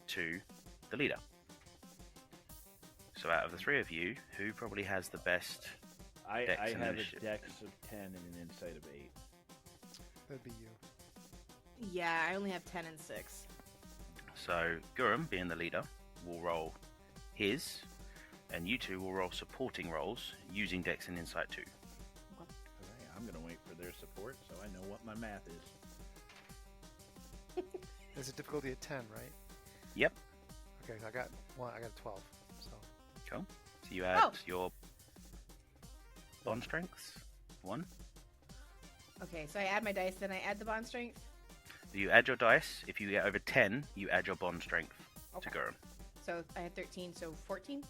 to the leader. So out of the three of you, who probably has the best I dex and have a initiative? dex of 10 and an insight of 8. That'd be you. Yeah, I only have 10 and 6. So Gurum, being the leader, will roll his, and you two will roll supporting rolls using dex and insight too. Alright, I'm going to wait for their support so I know what my math is. There's a difficulty of 10, right? Yep. Okay, I got one. I got a 12. So Cool. So you add your bond strengths. 1. Okay, so I add my dice, then I add the bond strength. You add your dice. If you get over 10, you add your bond strength to Gurum. So I had 13, so 14?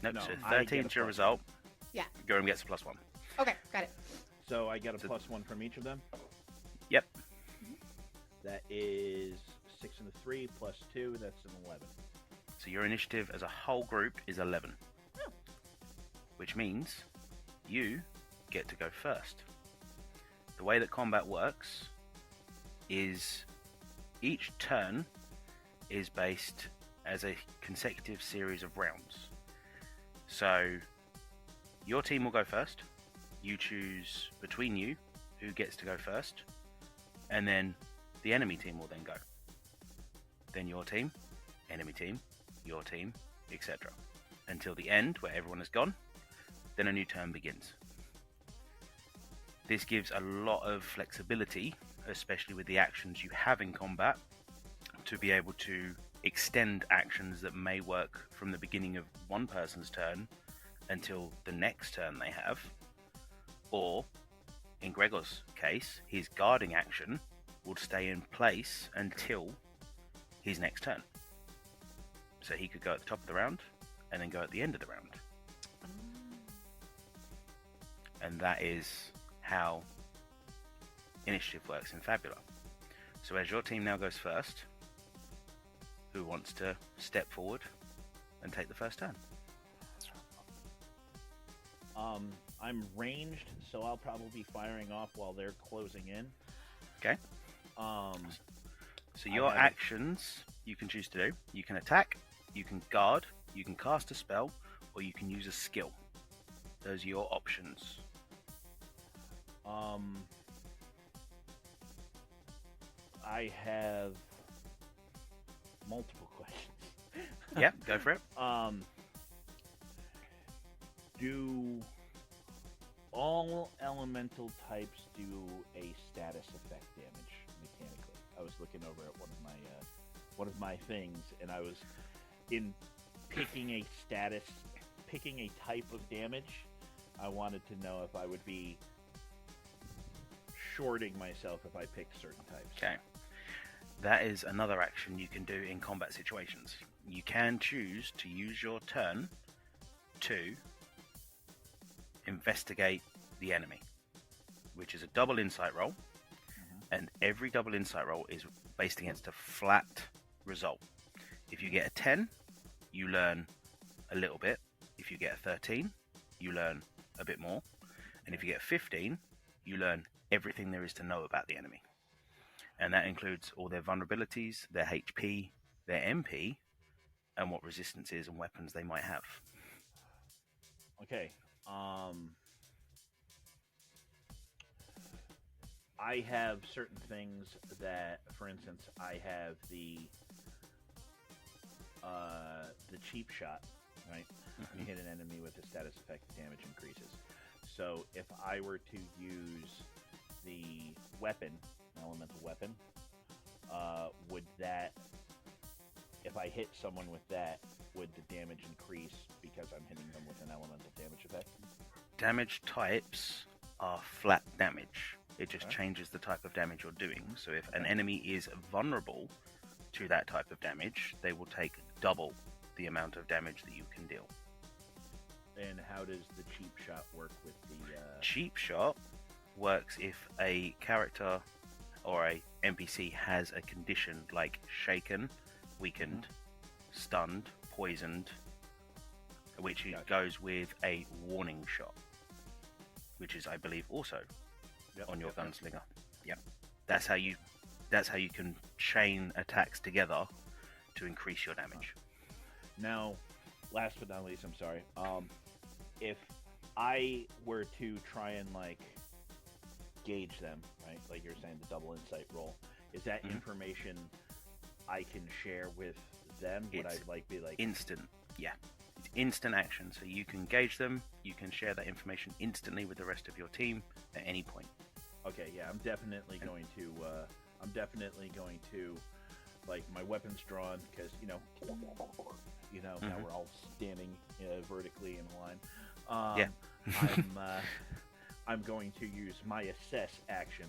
Nope, No, so I 13 get is a your plus result. Yeah. Gurum gets a +1. Okay, got it. So I get a So- +1 from each of them? Yep. That is 6 and a 3 plus 2, that's an 11. So your initiative as a whole group is 11. Oh. Which means you get to go first. The way that combat works is each turn is based as a consecutive series of rounds. So your team will go first. You choose between you who gets to go first, and then the enemy team will then go. Then your team, enemy team, your team, etc. Until the end where everyone is gone, then a new turn begins. This gives a lot of flexibility, especially with the actions you have in combat, to be able to extend actions that may work from the beginning of one person's turn until the next turn they have. Or, in Gregor's case, his guarding action would stay in place until his next turn. So he could go at the top of the round, and then go at the end of the round. And that is how initiative works in Fabula. So as your team now goes first, who wants to step forward and take the first turn? I'm ranged, so I'll probably be firing off while they're closing in. Okay. So your have- actions you can choose to do. You can attack, you can guard, you can cast a spell, or you can use a skill. Those are your options. I have multiple questions. Yeah, go for it. Do all elemental types do a status effect damage mechanically? I was looking over at one of my things, and I was in picking a type of damage. I wanted to know if I would be shorting myself if I picked certain types. Okay. That is another action you can do in combat situations. You can choose to use your turn to investigate the enemy, which is a double insight roll, and every double insight roll is based against a flat result. If you get a 10, you learn a little bit. If you get a 13, you learn a bit more. And if you get a 15, you learn everything there is to know about the enemy. And that includes all their vulnerabilities, their HP, their MP, and what resistances and weapons they might have. Okay. I have certain things that, for instance, I have the cheap shot, right? You hit an enemy with a status effect, damage increases. So if I were to use the weapon, elemental weapon, would that, if I hit someone with that, would the damage increase because I'm hitting them with an elemental damage effect? Damage types are flat damage. It just Okay. changes the type of damage you're doing. So if an enemy is vulnerable to that type of damage, they will take double the amount of damage that you can deal. And how does the cheap shot work with the... Cheap shot works if a character or a NPC has a condition like shaken, weakened, stunned, poisoned, which Gotcha. goes with a warning shot, which is, I believe, also on your gunslinger. Yep. That's how you can chain attacks together to increase your damage. Now, last but not least, I'm sorry. If I were to try and like gauge them, right? Like you're saying, the double insight roll. Is that information I can share with them? Would I like be like instant? Yeah, it's instant action. So you can gauge them. You can share that information instantly with the rest of your team at any point. Okay, yeah, I'm definitely going to. Like my weapons drawn because now we're all standing vertically in a line. Yeah. I'm going to use my assess action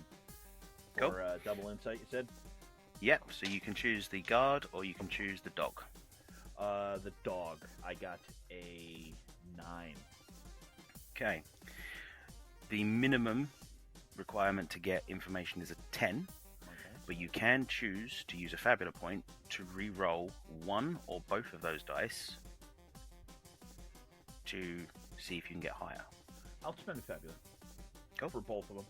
for double insight. You said. Yep. So you can choose the guard or you can choose the dog. The dog. I got a 9. Okay. The minimum requirement to get information is a 10. But you can choose to use a Fabula point to re-roll one or both of those dice to see if you can get higher. I'll spend a Fabula. Go for both of them.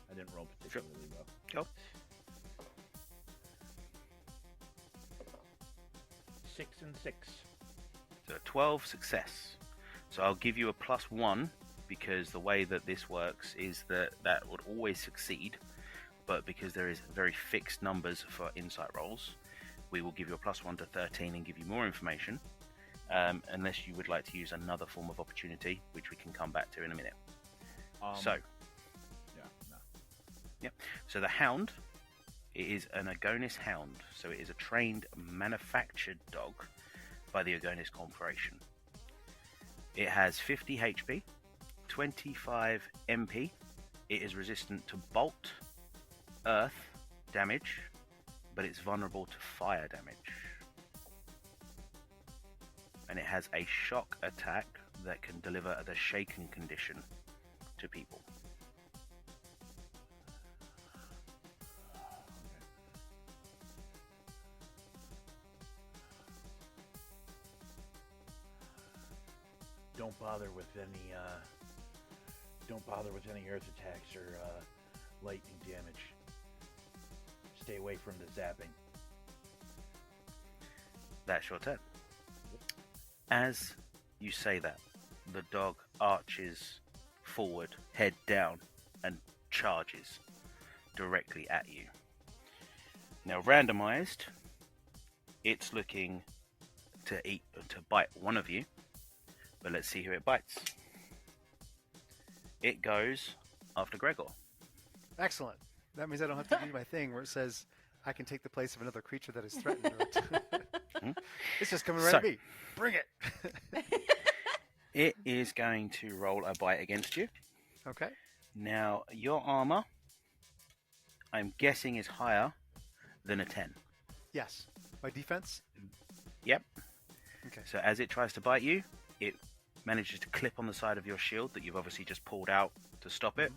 I didn't roll particularly well. Go. 6 and 6. So 12 success. So I'll give you a +1 because the way that this works is that would always succeed. But because there is very fixed numbers for insight rolls, we will give you a +1 to 13 and give you more information, unless you would like to use another form of opportunity, which we can come back to in a minute. So the hound, it is an Agonis hound, so it is a trained, manufactured dog by the Agonis Corporation. It has 50 HP, 25 MP. It is resistant to bolt, earth damage, but it's vulnerable to fire damage. And it has a shock attack that can deliver the shaken condition to people. Don't bother with any earth attacks or lightning damage. Stay away from the zapping. That's your turn. As you say that, the dog arches forward, head down, and charges directly at you. Now, randomized, it's looking to bite one of you, but let's see who it bites. It goes after Gregor. Excellent. That means I don't have to do my thing where it says I can take the place of another creature that is threatened. It's just coming right at me. Bring it. It is going to roll a bite against you. Okay. Now, your armor, I'm guessing, is higher than a 10. Yes. My defense? Yep. Okay. So as it tries to bite you, it manages to clip on the side of your shield that you've obviously just pulled out to stop it,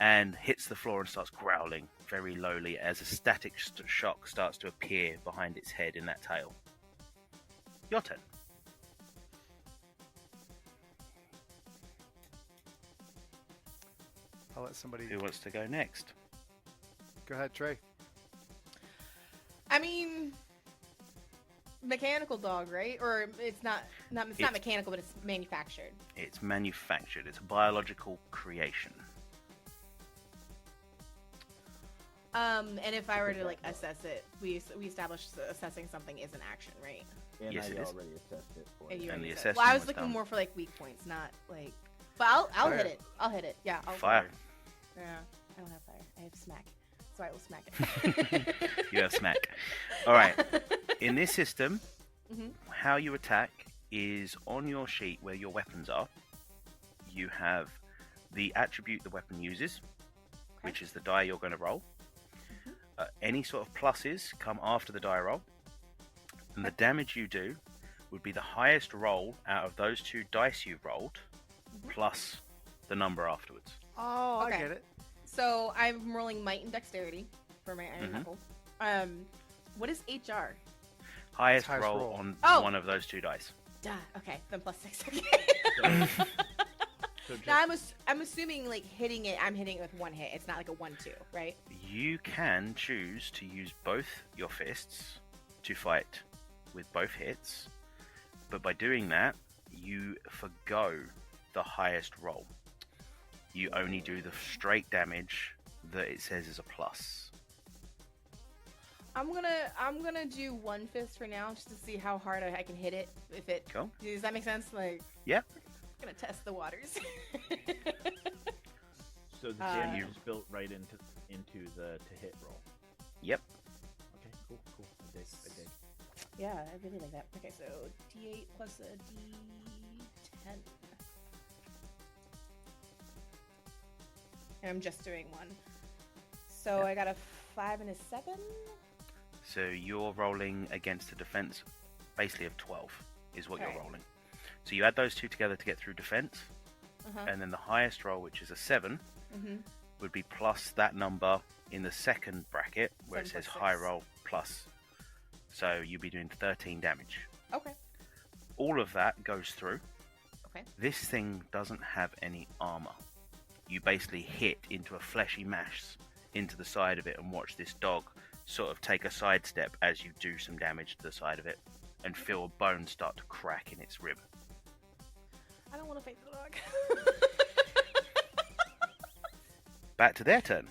and hits the floor and starts growling very lowly as a static shock starts to appear behind its head in that tail. Your turn. I'll let somebody... Who wants to go next? Go ahead, Trey. I mean, mechanical dog, right? Or it's not not mechanical, but it's manufactured. It's manufactured. It's a biological creation. And if I were to like assess it, we established assessing something is an action, right? And Yes, I it is. already assessed it for And you. you And already the said- assessment well, I was was looking done. more for like weak points, not like. But I'll Fire. hit it. I'll hit it. Yeah. I'll Fire. Yeah. I don't have fire. I have smack. So I will smack it. You have smack. All right. In this system, Mhm. how you attack is on your sheet where your weapons are. You have the attribute the weapon uses, which is the die you're going to roll. Any sort of pluses come after the die roll. And the damage you do would be the highest roll out of those two dice you've rolled, plus the number afterwards. Oh, Okay. I get it. So I'm rolling might and dexterity for my iron Mhm. knuckle. What is HR? Highest highest roll roll. on Oh. one of those two dice. Duh. Okay. Then +6. Okay. So just, Now I'm assuming like hitting it. I'm hitting it with one hit. It's not like a 1-2, right? You can choose to use both your fists to fight with both hits, but by doing that, you forgo the highest roll. You only do the straight damage that it says is a plus. I'm gonna do one fist for now, just to see how hard I can hit it. If it Cool. does that make sense? Like, Yeah. I'm gonna test the waters. So the damage is built right into the to hit roll. Yep. Okay, cool. I dig. Yeah, I really like that. Okay, so D8 plus a D10. And I'm just doing one. So Yep. I got a 5 and a 7. So you're rolling against a defense basically of 12 is what Okay. you're rolling. So you add those two together to get through defense, and then the highest roll, which is a 7, would be plus that number in the second bracket where it 7 says plus high 6. roll plus. So you'll be doing 13 damage. Okay. All of that goes through. Okay. This thing doesn't have any armor. You basically hit into a fleshy mass into the side of it and watch this dog sort of take a sidestep as you do some damage to the side of it and feel a bone start to crack in its rib. I don't want to fight the dog. Back to their turn.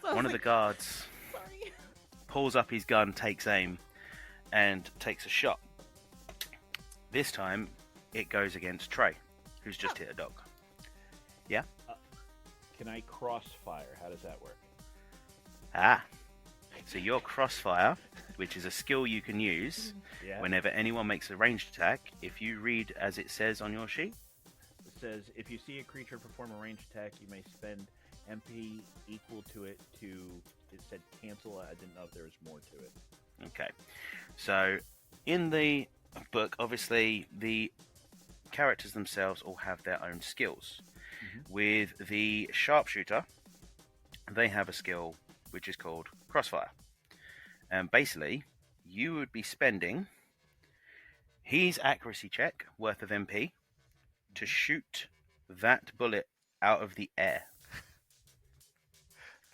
So I One was of the like, guards sorry. pulls up his gun, takes aim, and takes a shot. This time, it goes against Trey, who's just hit a dog. Yeah? Can I crossfire? How does that work? Ah. So your crossfire, which is a skill you can use Yeah. whenever anyone makes a ranged attack, if you read as it says on your sheet, It says if you see a creature perform a ranged attack, you may spend MP equal to it to. It said cancel. I didn't know if there was more to it. okay. So in the book, obviously, the characters themselves all have their own skills. With the sharpshooter, they have a skill which is called crossfire. And basically, you would be spending his accuracy check worth of MP to shoot that bullet out of the air.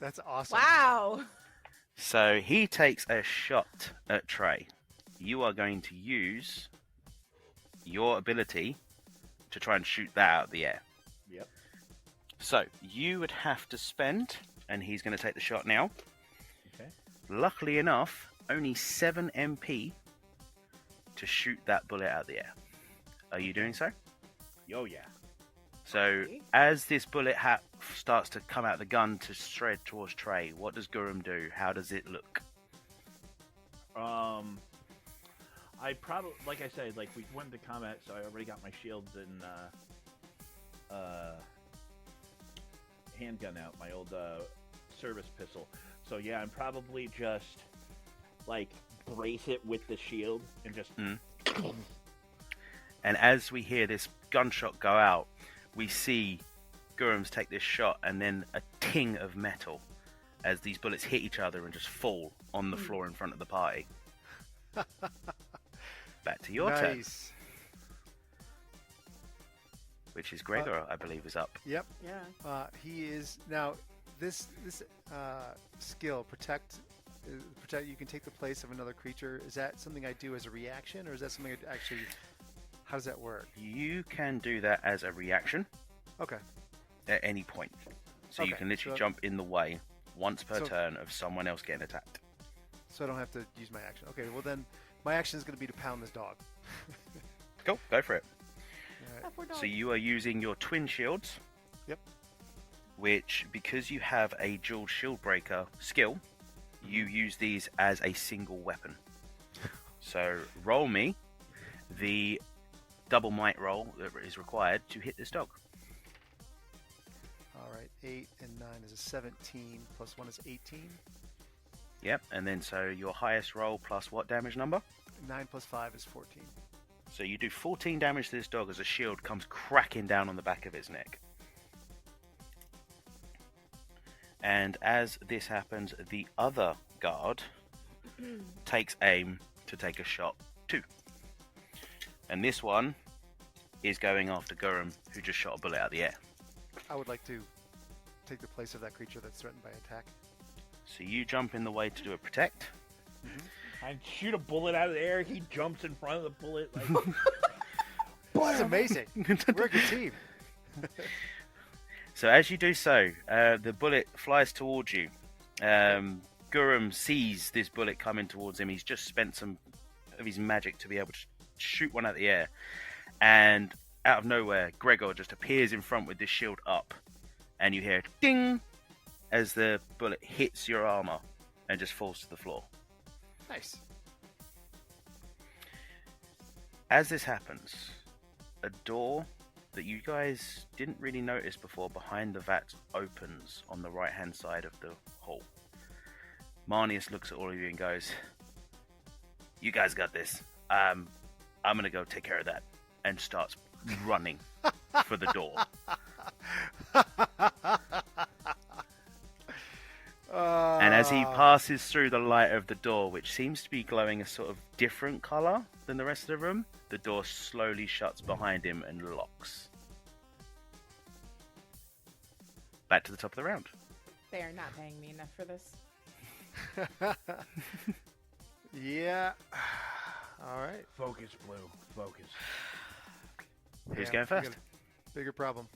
That's awesome. Wow. So he takes a shot at Trey. You are going to use your ability to try and shoot that out of the air. Yep. So you would have to spend, and he's going to take the shot now. Okay. Luckily enough, only 7 MP to shoot that bullet out of the air. Are you doing so? Oh yeah. So Okay. as this bullet starts to come out of the gun to shred towards Trey, what does Gurum do? How does it look? I probably, like I said, like we went into combat, so I already got my shields and handgun out, my old service pistol. So yeah, I'm probably just like brace it with the shield and just. And as we hear this gunshot go out, we see Gurums take this shot and then a ting of metal as these bullets hit each other and just fall on the floor in front of the party. Back to your turn, Nice. which is Gregor, I believe, is up. Yep. Yeah. He is now. This skill protect. You can take the place of another creature. Is that something I do as a reaction, or is that something I actually? How does that work? You can do that as a reaction Okay. at any point. So you Okay, can literally so- jump in the way once per So- turn of someone else getting attacked. So I don't have to use my action. Okay. Well then, my action is going to be to pound this dog. Cool, go for it. All right. That poor dog. So you are using your twin shields. Yep. Which, because you have a dual shield breaker skill, you use these as a single weapon. So roll me the double might roll that is required to hit this dog. All right. 8 and 9 is a 17. Plus 1 is 18. Yep, and then so your highest roll plus what damage number? 9 plus 5 is 14. So you do 14 damage to this dog as a shield comes cracking down on the back of its neck. And as this happens, the other guard takes aim to take a shot too. And this one is going after Gurum, who just shot a bullet out of the air. I would like to take the place of that creature that's threatened by attack. So you jump in the way to do a protect. I shoot a bullet out of the air. He jumps in front of the bullet. Like, That's amazing. We're a good team. So as you do so, the bullet flies towards you. Gurum sees this bullet coming towards him. He's just spent some of his magic to be able to shoot one out of the air. And out of nowhere, Gregor just appears in front with this shield up. And you hear ding as the bullet hits your armor and just falls to the floor. Nice. As this happens, a door that you guys didn't really notice before behind the vat opens on the right hand side of the hall. Marnius looks at all of you and goes, "You guys got this. I'm gonna go take care of that," and starts running for the door. And as he passes through the light of the door, which seems to be glowing a sort of different color than the rest of the room, the door slowly shuts behind him and locks. Back to the top of the round. They are not paying me enough for this. Yeah. All right. focus, Blue. Focus. Who's Yeah, going we first? got a bigger problem.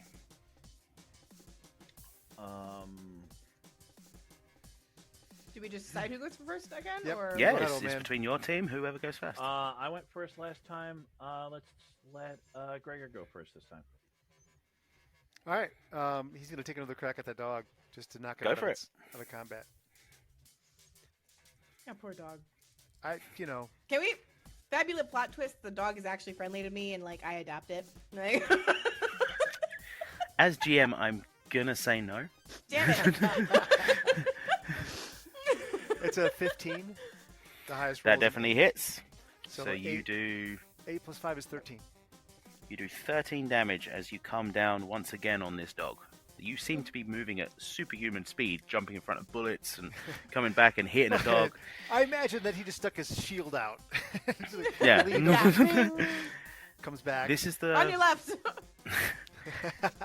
Do we just decide who goes first again? Yep. Or Yeah, Right on, it's man. between your team, whoever goes first. I went first last time. Let's let Gregor go first this time. All right. He's going to take another crack at that dog just to knock it Go out for it. out of combat. Yeah, poor dog. You know, Can we? Fabulous plot twist. The dog is actually friendly to me, and like I adopt it. Like, As GM, I'm gonna say no. damn it. it's a 15. The highest roll. That definitely hits. So, So you eight- do 8 plus 5 is 13. 13 damage as you come down once again on this dog. You seem to be moving at superhuman speed, jumping in front of bullets and coming back and hitting a dog. I imagine that he just stuck his shield out. Just like, Yeah. leaned Yeah. over, comes back. This is On your the left.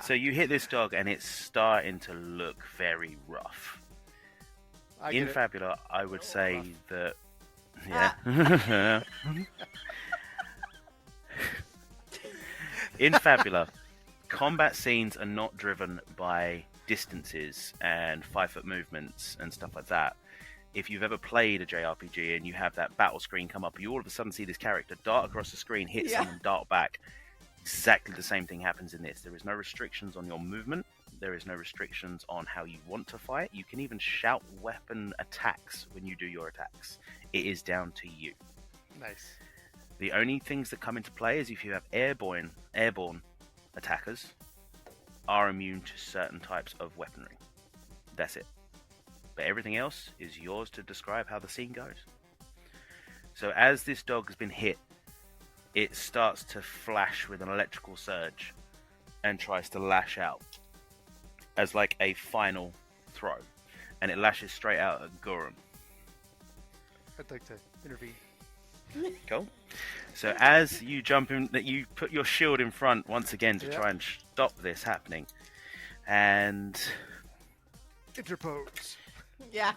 so you hit this dog and it's starting to look very rough. I In get it. Fabula, I would say rough. that yeah. In Fabula, combat scenes are not driven by distances and 5-foot movements and stuff like that. If you've ever played a JRPG and you have that battle screen come up, you all of a sudden see this character dart across the screen, hit Yeah. someone, dart back. Exactly the same thing happens in this. There is no restrictions on your movement. There is no restrictions on how you want to fight. You can even shout weapon attacks when you do your attacks. It is down to you. Nice. The only things that come into play is if you have airborne attackers are immune to certain types of weaponry. That's it. But everything else is yours to describe how the scene goes. So as this dog has been hit, it starts to flash with an electrical surge and tries to lash out as like a final throw. And it lashes straight out at Gurum. I'd like to intervene. Cool. So as you jump in, that you put your shield in front once again to Yeah. try and stop this happening, and Interpose. Yeah.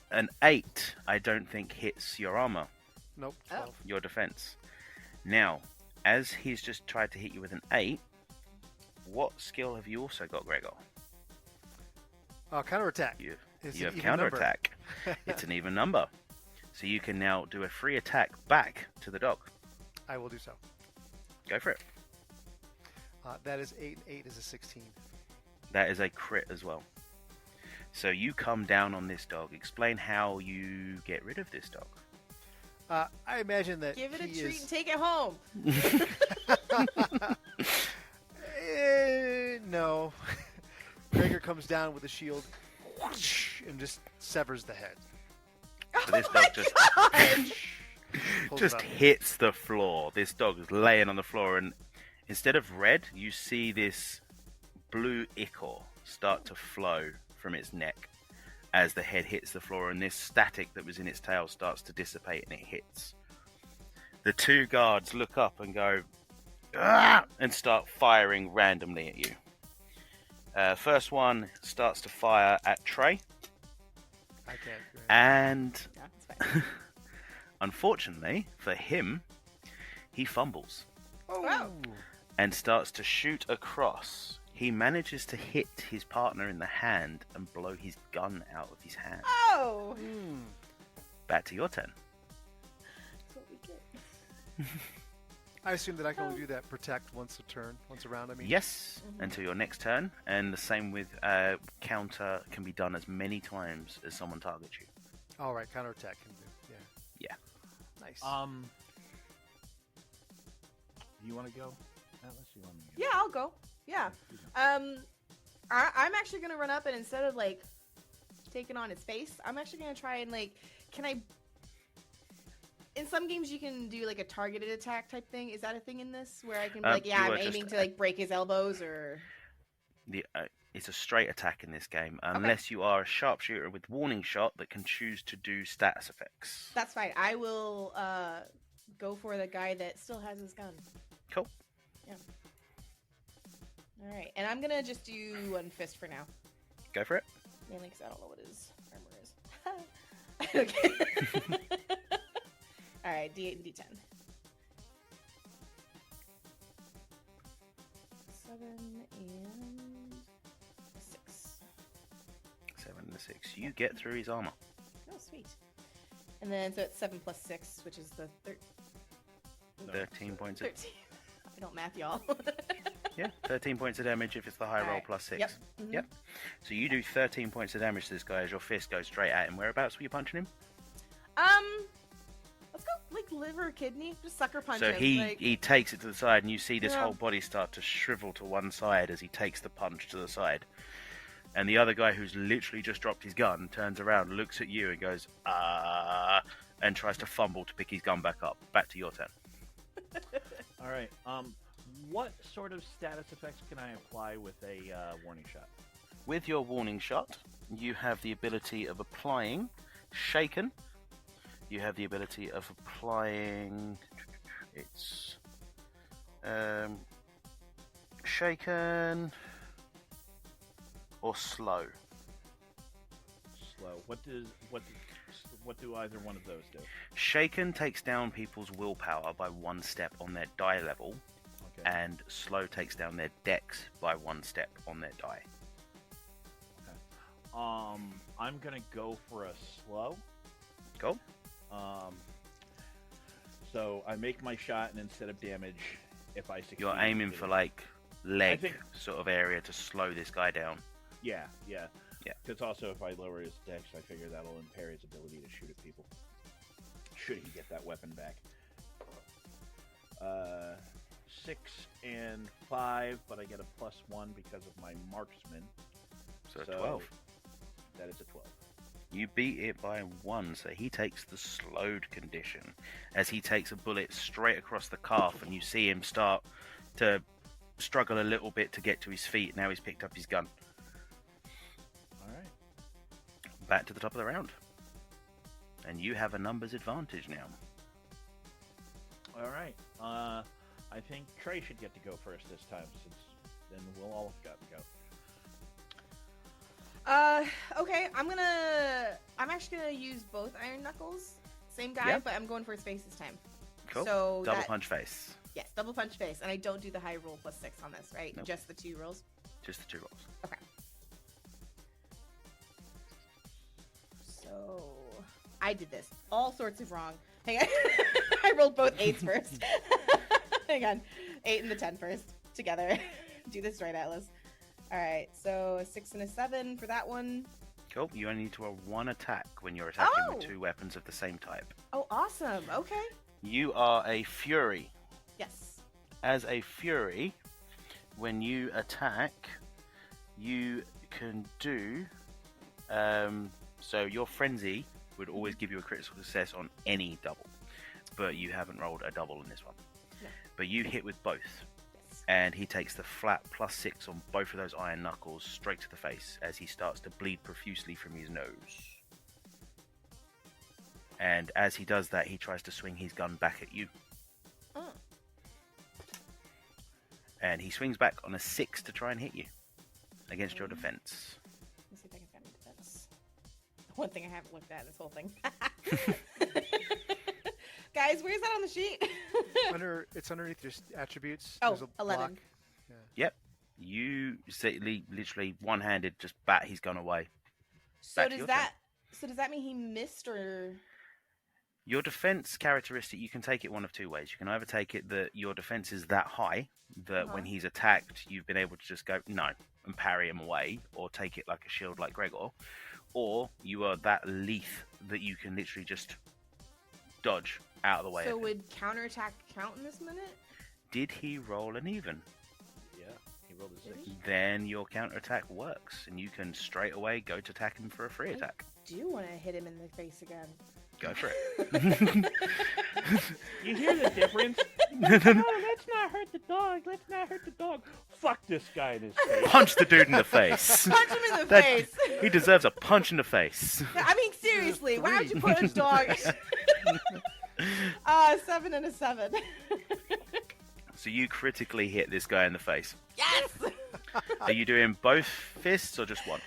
an 8, I don't think hits your armor, Nope. Oh. 12. your defense. Now, as he's just tried to hit you with an 8, what skill have you also got, Gregor? Counterattack. You It's you an have even number. counterattack. It's an even number, so you can now do a free attack back to the dog. I will do so. Go for it. That is 8, and 8 is a 16. That is a crit as well. So you come down on this dog. Explain how you get rid of this dog. I imagine that Give it a he treat is... and take it home. No. Gregor comes down with a shield and just severs the head. So this dog just Pulls just it up. hits the floor. This dog is laying on the floor, and instead of red, you see this blue ichor start to flow from its neck as the head hits the floor, and this static that was in its tail starts to dissipate and it hits. The two guards look up and go, "Ah!" and start firing randomly at you. First one starts to fire at Trey, I can't. and Yeah, it's fine. Unfortunately for him, he fumbles Oh. and starts to shoot across. He manages to hit his partner in the hand and blow his gun out of his hand. Oh! Back to your turn. That's what we get. I assume that I can only do that protect once a turn, once a round. I mean. Yes, until your next turn, and the same with counter can be done as many times as someone targets you. All right, counterattack can do. Yeah. Yeah. Nice. You want to go, Atlas? You want me to go? Yeah, I'll go. Yeah. You go. I'm actually gonna run up and instead of like taking on his face, I'm actually gonna try and like, can I? In some games, you can do like a targeted attack type thing. Is that a thing in this where I can be like, yeah, you I'm are aiming just- to like break his elbows or? It's a straight attack in this game, unless you are a sharpshooter with warning shot that can choose to do status effects. That's fine. I will go for the guy that still has his gun. Cool. Yeah. All right, and I'm gonna just do one fist for now, Go for it. mainly because I don't know what his armor is. Okay. All right, D8 and D10. 7 and 6. 7 to 6. You get through his armor. Oh, sweet. And then so it's 7 plus 6, which is the 13 points of 13. I don't math, y'all. 13 points of damage if it's the high roll Alright. plus 6. Yep. Mhm. Yep. So you do 13 points of damage to this guy as your fist goes straight at him. Whereabouts were you punching him? Let's go like liver, kidney, just sucker punch So him. he takes it to the side, and you see this Yeah. whole body start to shrivel to one side as he takes the punch to the side. And the other guy, who's literally just dropped his gun, turns around, looks at you, and goes, and tries to fumble to pick his gun back up. Back to your turn. All right. What sort of status effects can I apply with a warning shot? With your warning shot, you have the ability of applying Shaken. You have the ability of applying... It's... Shaken... Or Slow. Slow. What do either one of those do? Shaken takes down people's willpower by 1 step on their die level, Okay. and Slow takes down their dex by 1 step on their die. I'm gonna go for a slow. Cool. So I make my shot, and instead of damage, if I succeed, You're aiming it for is- like leg think- sort of area to slow this guy down. Yeah. Yeah. Because also, if I lower his dex, I figure that'll impair his ability to shoot at people. Should he get that weapon back? 6 and 5, but I get a +1 because of my marksman. So 12. That is a 12. You beat it by 1, so he takes the slowed condition as he takes a bullet straight across the calf, and you see him start to struggle a little bit to get to his feet. Now he's picked up his gun. All right. Back to the top of the round. And you have a numbers advantage now. All right. I think Trey should get to go first this time, since then we'll all have got to go. Okay, I'm actually gonna use both Iron Knuckles. Same guy, Yeah. but I'm going for his face this time. Cool. So Double that- punch face. Yes, double punch face, and I don't do the high roll +6 on this, right? Nope. Just the 2 rolls. Just the 2 rolls. Okay. So I did this all sorts of wrong. Hang on, I rolled both 8s first. Hang on, 8 and the 10 first together. Do this right, Atlas. All right, so a 6 and a 7 for that one. Cool. You only need to roll 1 attack when you're attacking with Oh! 2 weapons of the same type. Oh, awesome. Okay. You are a Fury. Yes. As a Fury, when you attack, you can do... so your Frenzy would always give you a critical success on any double, but you haven't rolled a double in this one. No. But you hit with both, Yes. and he takes the flat +6 on both of those iron knuckles straight to the face as he starts to bleed profusely from his nose. And as he does that, he tries to swing his gun back at you. Oh. And he swings back on a 6 to try and hit you against your defense. Let me see if I can find my defense. One thing I haven't looked at in this whole thing. Guys, where's that on the sheet? It's underneath your attributes. Oh, There's a 11. block. Yep. You literally one-handed just bat his gun away. So Back to your does that mean he missed or? Your defense characteristic, you can take it one of two ways. You can either take it that your defense is that high that when he's attacked, you've been able to just go, no, and parry him away, or take it like a shield like Gregor, or you are that lethe that you can literally just dodge out of the way. So of him. would counterattack count in this minute? Did he roll an even? Yeah, he rolled a 6. Then your counterattack works, and you can straight away go to attack him for a free attack. Do want to hit him in the face again? Go for it. You hear the difference? No, let's not hurt the dog. Let's not hurt the dog. Fuck this guy in his face. Punch the dude in the face. Punch him in the That- face. He deserves a punch in the face. I mean, seriously, why would you put a dog? 7 and a 7. So you critically hit this guy in the face. Yes. Are you doing both fists or just one?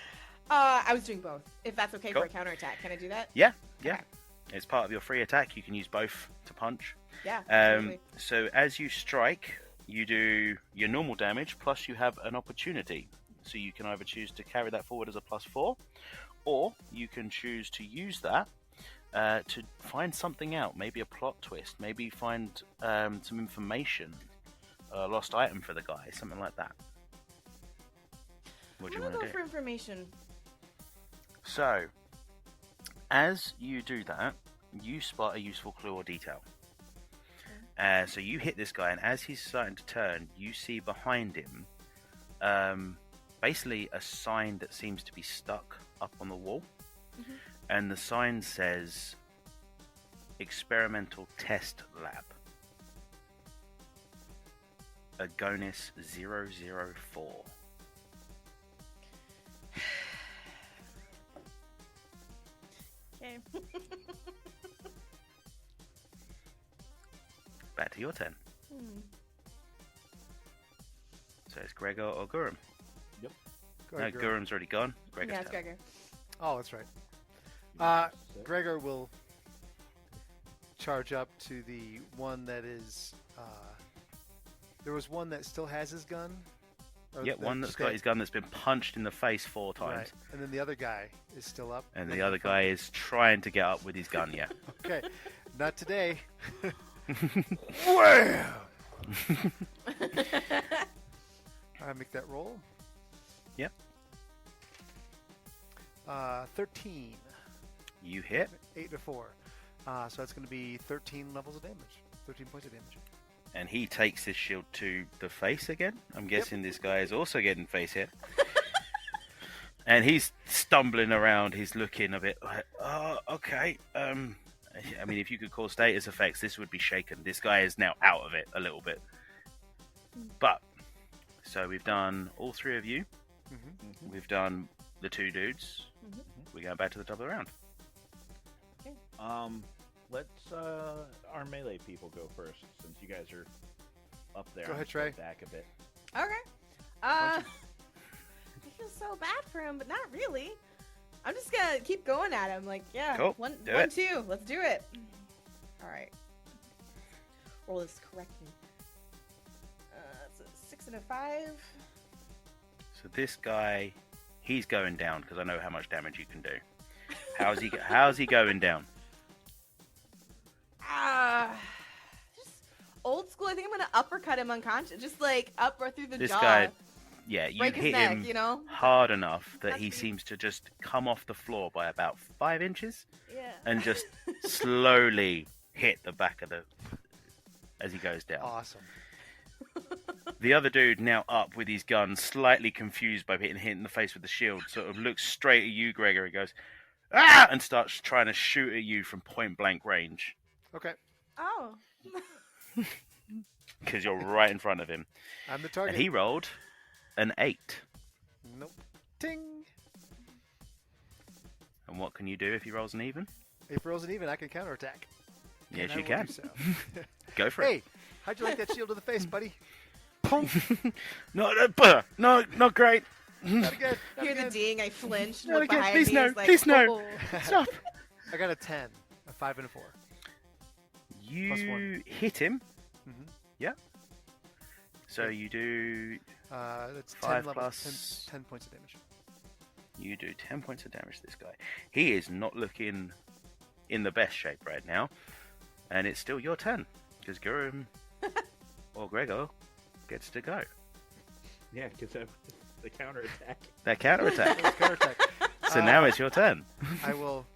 I was doing both. If that's okay Cool. for a counterattack, can I do that? Yeah. Okay. It's part of your free attack. You can use both to punch. Yeah. Absolutely. So as you strike, you do your normal damage, plus you have an opportunity. So you can either choose to carry that forward as a +4, or you can choose to use that to find something out, maybe a plot twist, maybe find some information, a lost item for the guy, something like that. What do I'm you gonna want go to for do? information. So, as you do that, you spot a useful clue or detail. So you hit this guy, and as he's starting to turn, you see behind him basically a sign that seems to be stuck up on the wall. And the sign says Experimental Test Lab. Agonis 004. Okay. Back to your turn. Hmm. So it's Gregor or Gurum. Go No, ahead, Gregor. Gurum's already gone. Gregor's Yeah, it's turn. Gregor. Oh, that's right. 6. Gregor will charge up to the one that is. There was one that still has his gun. Or Yeah, one that's got his gun that's been punched in the face 4 times. Right. And then the other guy is still up. And the other guy is trying to get up with his gun, yeah. Okay, not today. Wham! I make that roll. Yep. 13. You hit, 8 to 4. So that's going to be 13 levels of damage. 13 points of damage. and he takes his shield to the face again. I'm guessing this guy is also getting face hit. And he's stumbling around. He's looking a bit like, oh, okay. I mean, if you could call status effects, this would be shaken. This guy is now out of it a little bit. But, so we've done all three of you. Mm-hmm. We've done the two dudes. Mhm. We're going back to the top of the round. Let's our melee people go first, since you guys are up there. Go ahead, I'm still Trey. Back a bit. Okay. I feel so bad for him, but not really. I'm just gonna keep going at him. Like, yeah, Cool. one, Do one, it. two. Let's do it. All right. Roll this correctly. It's a 6 and a 5. So this guy, he's going down because I know how much damage you can do. How's he going down? Just old school. I think I'm gonna uppercut him unconscious, just like up or through the This jaw. guy, yeah, you break his hit neck. him You know. hard enough that That's he me. seems to just come off the floor by about 5 inches Yeah. and just slowly hit the back of the as he goes down. Awesome. The other dude, now up with his gun, slightly confused by being hit in the face with the shield, sort of looks straight at you, Gregor, and goes, "Ah!" and starts trying to shoot at you from point blank range Okay. Oh. because you're right in front of him. I'm the target. And he rolled an 8. Nope. Ting. And what can you do if he rolls an even? If it rolls an even, I can counterattack. Yes, And I you will can. do so. Go for Hey, how'd you like that shield to the face, buddy? Punk. it. No, not great. Not again. Not Hear the again. ding. I flinch. Not Look again. behind Please me. no. It's like, Please no. oh. Stop. I got a 10. A 5 and a 4. You Plus 1. hit him. Mm-hmm. Yeah. So Okay. you do That's 5 10 levels, plus. 10 points of damage. You do 10 points of damage to this guy. He is not looking in the best shape right now, and it's still your turn because Gurum or Gregor gets to go. Yeah, because the counterattack. That counterattack. Let's counterattack. So now it's your turn. I will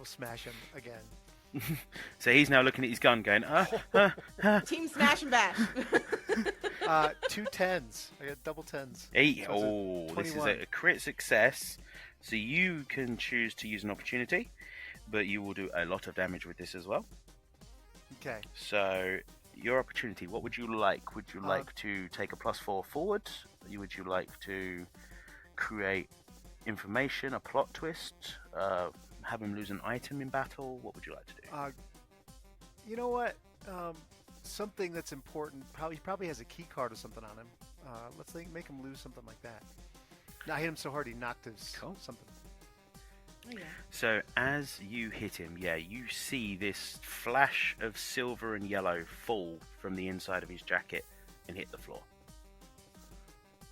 smash him again. So he's now looking at his gun, going, Team Smash and Bash. 2 10s. I got double 10s. Hey, So this is 21. a crit success. So you can choose to use an opportunity, but you will do a lot of damage with this as well. Okay. So your opportunity, what would you like? Would you like to take a +4 forward? Would you like to create information, a plot twist, have him lose an item in battle? What would you like to do? You know what? Something that's important. He probably has a key card or something on him. Let's make him lose something like that. I hit him so hard he knocked his something. Oh, yeah. So as you hit him, you see this flash of silver and yellow fall from the inside of his jacket and hit the floor.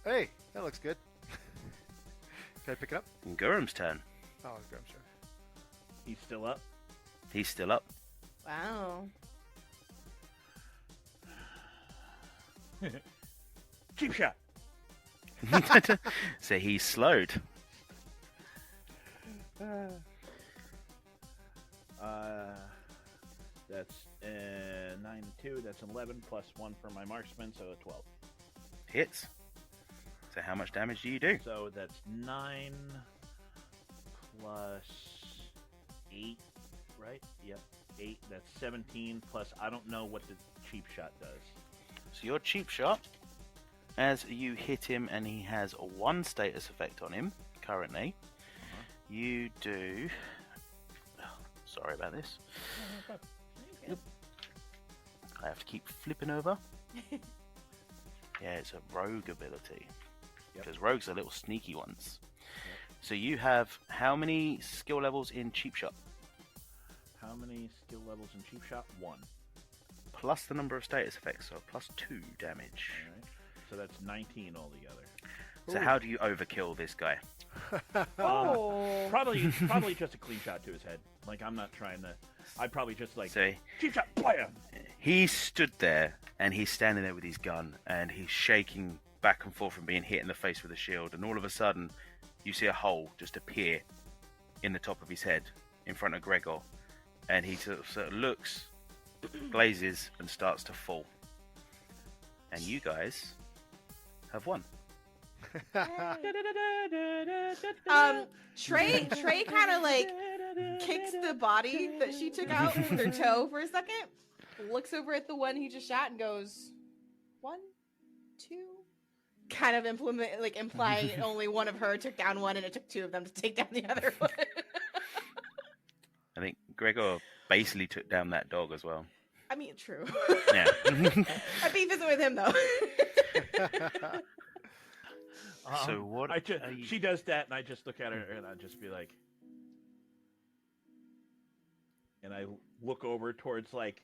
Hey, that looks good. Can I pick it up? And Gurum's turn. Oh, okay, I'm sure. He's still up. He's still up. Wow. Cheap shot. So he's slowed. That's 9 and 2. That's 11 plus 1 for my marksman, so 12. Hits. So how much damage do you do? So that's 9 plus 8, right? Yep, 8. That's 17 plus I don't know what the cheap shot does. So your cheap shot, as you hit him and he has a 1 status effect on him currently, you do... Sorry about this. I have to keep flipping over. Yeah, it's a rogue ability. Because rogues are little sneaky ones. So you have how many skill levels in cheap shot? How many skill levels in cheap shot? 1. Plus the number of status effects, so plus 2 damage. Alright. So that's 19 altogether. So how do you overkill this guy? Oh. Probably just a clean shot to his head. Like, I'm not trying to... I'd probably just, like, So cheap shot, blam! he stood there, and he's standing there with his gun, and he's shaking back and forth from being hit in the face with a shield, and all of a sudden, you see a hole just appear in the top of his head, in front of Gregor, and he sort of looks, blazes, and starts to fall. And you guys have won. Trey kind of like kicks the body that she took out with her toe for a second, looks over at the one he just shot and goes, 1, 2, kind of implying only one of her took down one and it took 2 of them to take down the other one. I think Gregor basically took down that dog as well. I mean, true. Yeah. My beef isn't with him though. So what? She does that, and I just look at her, and I just be like, and I look over towards like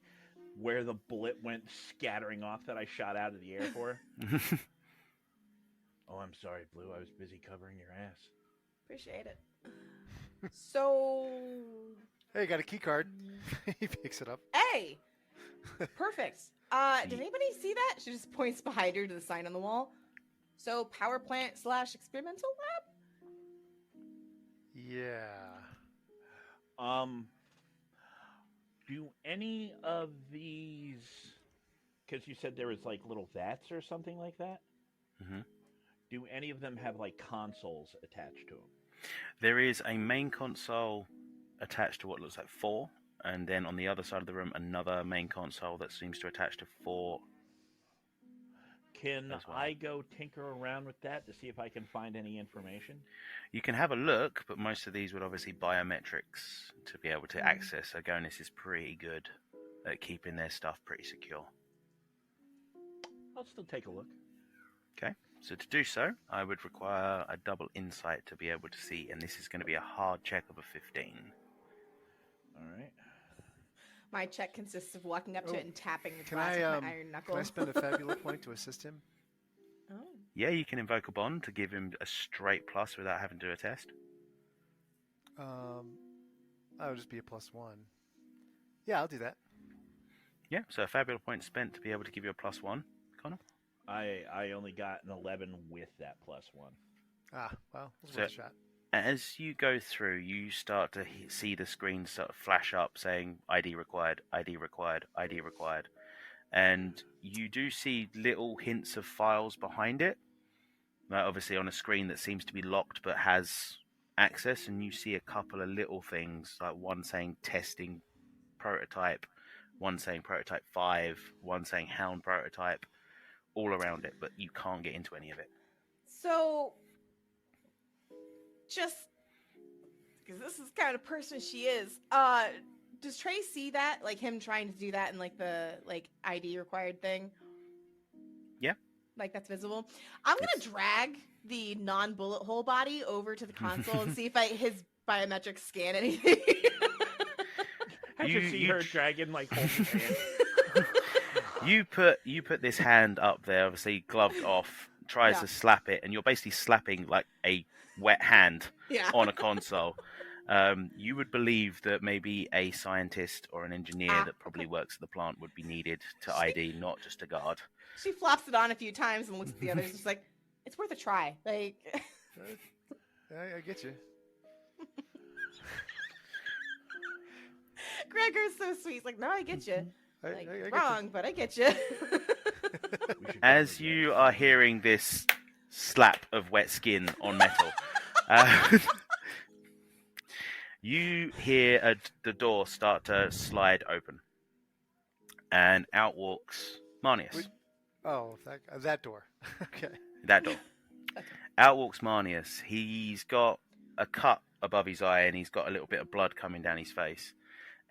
where the bullet went scattering off that I shot out of the air for. Oh, I'm sorry, Blue. I was busy covering your ass. Appreciate it. So, Hey, got a key card. He picks it up. hey, perfect. Did anybody see that? She just points behind her to the sign on the wall. So, power plant / experimental lab? Yeah. Do any of these? Because you said there was like little vats or something like that. Mhm. Do any of them have like consoles attached to them? There is a main console attached to what looks like 4, and then on the other side of the room, another main console that seems to attach to 4. Can as well. I go tinker around with that to see if I can find any information? You can have a look, but most of these would obviously biometrics to be able to access. Agonis is pretty good at keeping their stuff pretty secure. I'll still take a look. Okay, so to do so, I would require a double insight to be able to see, and this is going to be a hard check of a 15. All right. My check consists of walking up to it and tapping the Can glass I with my iron knuckle. can I spend a Fabula point to assist him? Oh. Yeah, you can invoke a bond to give him a straight plus without having to do a test. That would just be a +1. Yeah, I'll do that. Yeah, so a Fabula point spent to be able to give you a +1, Connor. I only got an 11 with that +1. Ah, well, it was So- worth a shot. As you go through, you start to see the screen sort of flash up saying ID required, ID required, ID required. And you do see little hints of files behind it. Obviously on a screen that seems to be locked but has access, and you see a couple of little things, like one saying testing prototype, one saying prototype 5, one saying hound prototype, all around it, but you can't get into any of it. So, just because this is the kind of person she is, does Trey see that, like him trying to do that in like the ID required thing? Yeah. Like that's visible. I'm gonna drag the non-bullet hole body over to the console and see if his biometrics scan anything. I You- can see you her tr- dragging like hold his hand. You put this hand up there, obviously gloved off, tries Yeah. to slap it, and you're basically slapping like a wet hand Yeah. on a console. You would believe that maybe a scientist or an engineer that probably works at the plant would be needed to ID, not just a guard. She flops it on a few times and looks at the others, just like it's worth a try. Like, I get you. Gregor's so sweet. He's like, no, I get you. Like, I get wrong, but I get you. We should As go you again. are hearing this slap of wet skin on metal, uh, you hear the door start to slide open, and out walks Marnius. Wait. Oh, that door. Okay. That door. Out walks Marnius. He's got a cut above his eye, and he's got a little bit of blood coming down his face.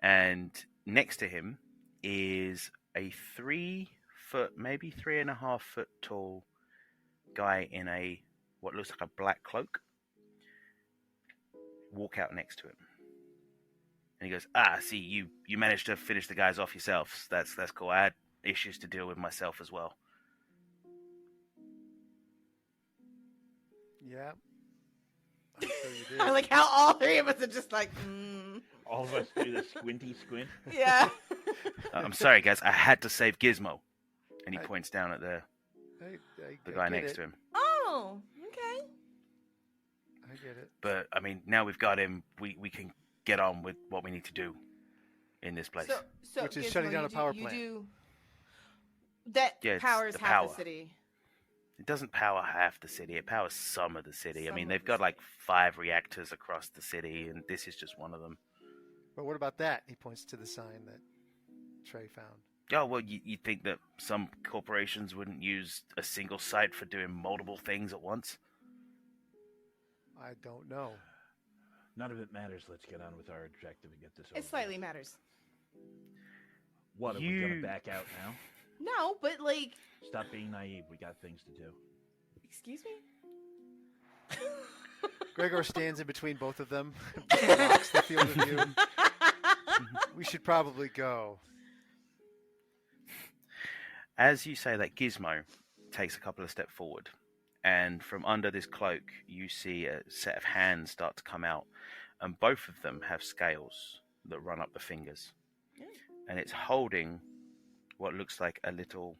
And next to him is a 3 foot, maybe 3.5 foot tall guy in a what looks like a black cloak. Walk out next to him, and he goes, "Ah, see, you managed to finish the guys off yourselves. That's cool. I had issues to deal with myself as well." Yeah. I'm sure you did. I like how all three of us are just like, All of us do the squinty squint. yeah. I'm sorry, guys. I had to save Gizmo, and he I- points down at the I guy get next it. to him. Oh, okay. I get it. But I mean, now we've got him. We can get on with what we need to do in this place. So Which is Gizmo, shutting down you a power do, plant. You do that Yeah, it's powers the half power. the city. It doesn't power half the city. It powers some of the city. I Some mean, of they've the got like city. 5 reactors across the city, and this is just one of them. But what about that? He points to the sign that Trey found. Oh, well, you'd think that some corporations wouldn't use a single site for doing multiple things at once. I don't know. None of it matters. Let's get on with our objective and get this over. It slightly matters. What, are we You- gonna back out now? No, but like, Stop being naive. We got things to do. excuse me. Gregor stands in between both of them, blocks the field of view. We should probably go. As you say that, Gizmo takes a couple of steps forward, and from under this cloak, you see a set of hands start to come out, and both of them have scales that run up the fingers. Yeah. And it's holding what looks like a little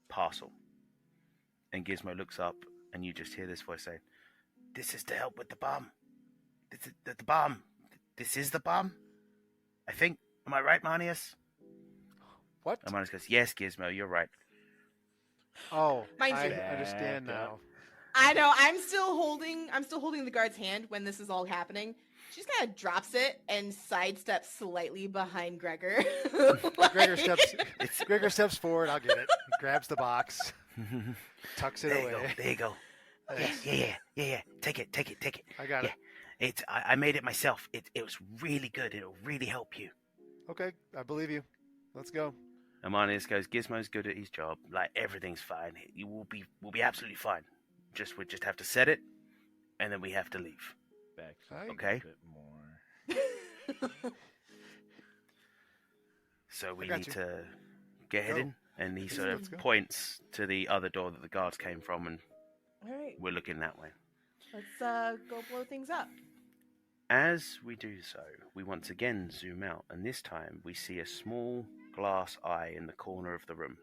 parcel. And Gizmo looks up, and you just hear this voice say, "This is to help with the bomb. This is the bomb. This is the bomb, I think. Am I right, Marnius?" What? And Marnius goes, "Yes, Gizmo, you're right." Oh, Mind I you- understand Back now. up. I know. I'm still holding the guard's hand when this is all happening. She just kind of drops it and sidesteps slightly behind Gregor. Gregor steps forward. I'll get it. He grabs the box, tucks it There you away. go. There you go. Thanks. Yeah. Take it. I got it. I made it myself. It was really good. It'll really help you. Okay, I believe you. Let's go. Amanius goes, "Gizmo's good at his job. Like, everything's fine. We'll be absolutely fine. We just have to set it, and then we have to leave." Back Aye. a Okay. bit more. So we got need you. to get Go. in. And he sort Let's of go. points to the other door that the guards came from, and All right, we're looking that way. let's go blow things up. As we do so, we once again zoom out, and this time we see a small glass eye in the corner of the room,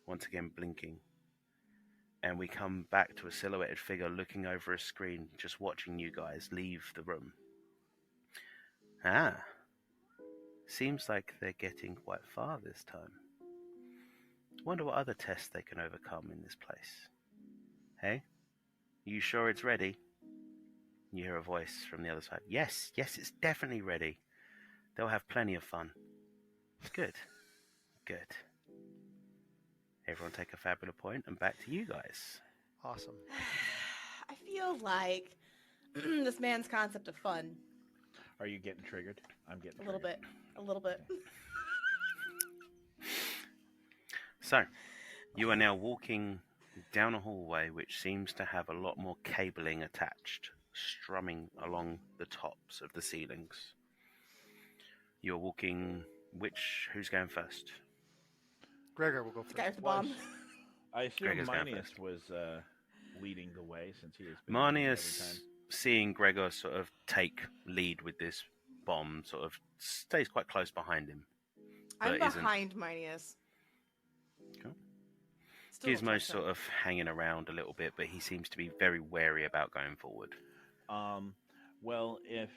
once again blinking. And we come back to a silhouetted figure looking over a screen, just watching you guys leave the room. Ah, seems like they're getting quite far this time. Wonder what other tests they can overcome in this place. Hey, you sure it's ready? You hear a voice from the other side. Yes, it's definitely ready. They'll have plenty of fun. Good. Everyone take a Fabula point, and back to you guys. Awesome. I feel like this man's concept of fun Are you getting triggered? I'm getting a little triggered. bit. So, you are now walking down a hallway which seems to have a lot more cabling attached, strumming along the tops of the ceilings. You're walking... Who's going first? Gregor will go The guy first. with the bomb. I assume Gregor's going Manius first. was leading the way since he has been leading every Marnius, time. seeing Gregor sort of take lead with this bomb, sort of stays quite close behind him. I'm but isn't. behind Manius. Cool. Still don't Gizmo's trust him. sort of hanging around a little bit, but he seems to be very wary about going forward. Well, if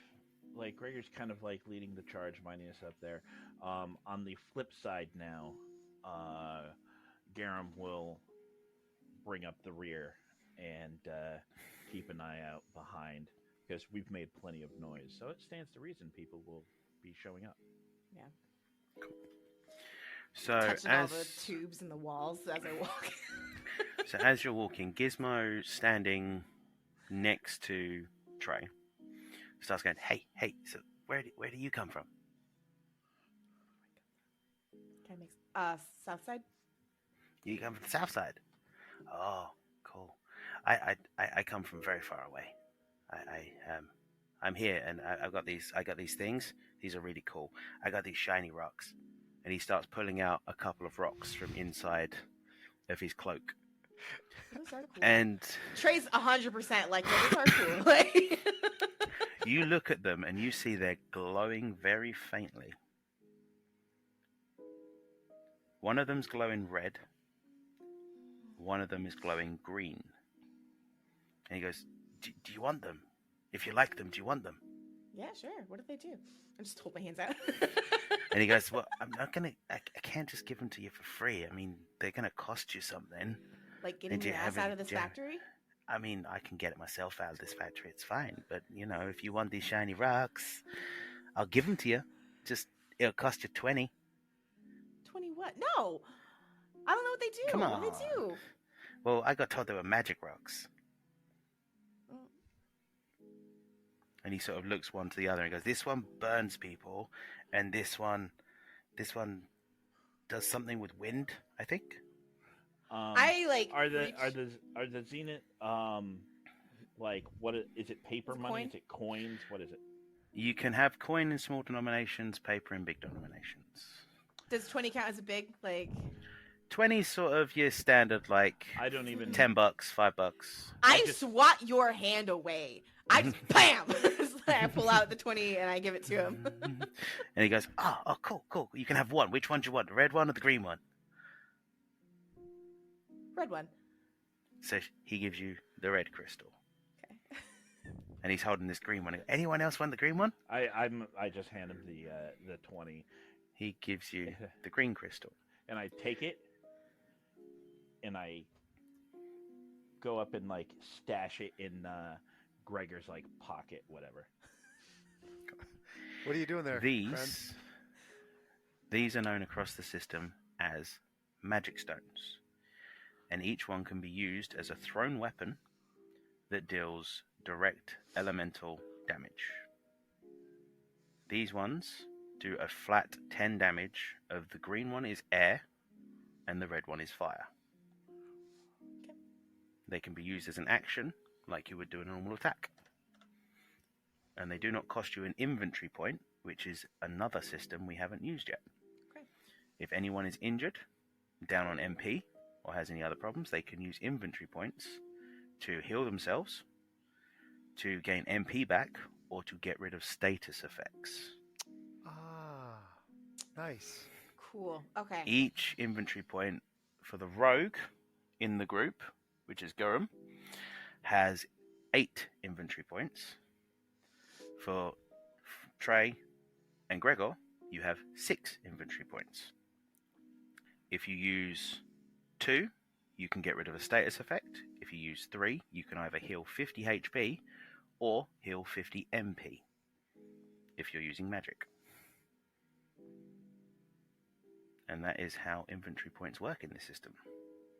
like Gregor's kind of like leading the charge, Manius up there. On the flip side now, Garum will bring up the rear and keep an eye out behind because we've made plenty of noise. So it stands to reason people will be showing up. So Touching all as the tubes and the walls as I walk. so as you're walking, Gizmo standing next to Trey starts going, "Hey, so where do you come from?" Can I make south side? You come from the south side. Oh, cool. I come from very far away. I'm here, and I got these things. These are really cool. I got these shiny rocks, and he starts pulling out a couple of rocks from inside of his cloak. Those are cool. And Trey's 100% like, those are cool. Like, you look at them, and you see they're glowing very faintly. One of them's glowing red. One of them is glowing green. And he goes, do you want them? If you like them, do you want them? yeah, sure. What did they do? I just hold my hands out. And he goes, well, I can't just give them to you for free. I mean, they're going to cost you something. Like getting And do your you ass have out it- of this do you- factory? I mean, I can get it myself out of this factory. It's fine. But, if you want these shiny rocks, I'll give them to you. Just, it'll cost you 20. 20 what? No! I don't know what they do. Come What do on. they do? Well, I got told they were magic rocks. Mm. And he sort of looks one to the other and goes, this one burns people, and this one does something with wind, I think. I like. Are the reach- are the Zenith like what is it? Paper It's money? coin. Is it coins? What is it? You can have coin in small denominations, paper in big denominations. Does 20 count as a big, like... 20 sort of your standard, like I don't even. $10, $5. I just- swat your hand away. I just BAM! It's like I pull out the 20 and I give it to him. And he goes, oh, cool. You can have one. Which one do you want? The red one or the green one? Red one. So he gives you the red crystal. Okay. And he's holding this green one. Anyone else want the green one? I just hand him the 20 He gives you the green crystal. and I take it and I go up and like stash it in Gregor's like pocket, whatever. What are you doing there, friend? These are known across the system as magic stones. And each one can be used as a thrown weapon that deals direct elemental damage. These ones do a flat 10 damage of the green one is air and the red one is fire. Okay. They can be used as an action like you would do a normal attack. And they do not cost you an inventory point, which is another system we haven't used yet. Okay. If anyone is injured, down on MP, or has any other problems, they can use inventory points to heal themselves, to gain MP back, or to get rid of status effects. Ah, nice. Cool. Okay. Each inventory point for the rogue in the group, which is Gurren, has 8 inventory points. For Trey and Gregor, you have 6 inventory points. If you use 2, you can get rid of a status effect. If you use 3, you can either heal 50 HP or heal 50 MP if you're using magic. And that is how inventory points work in this system.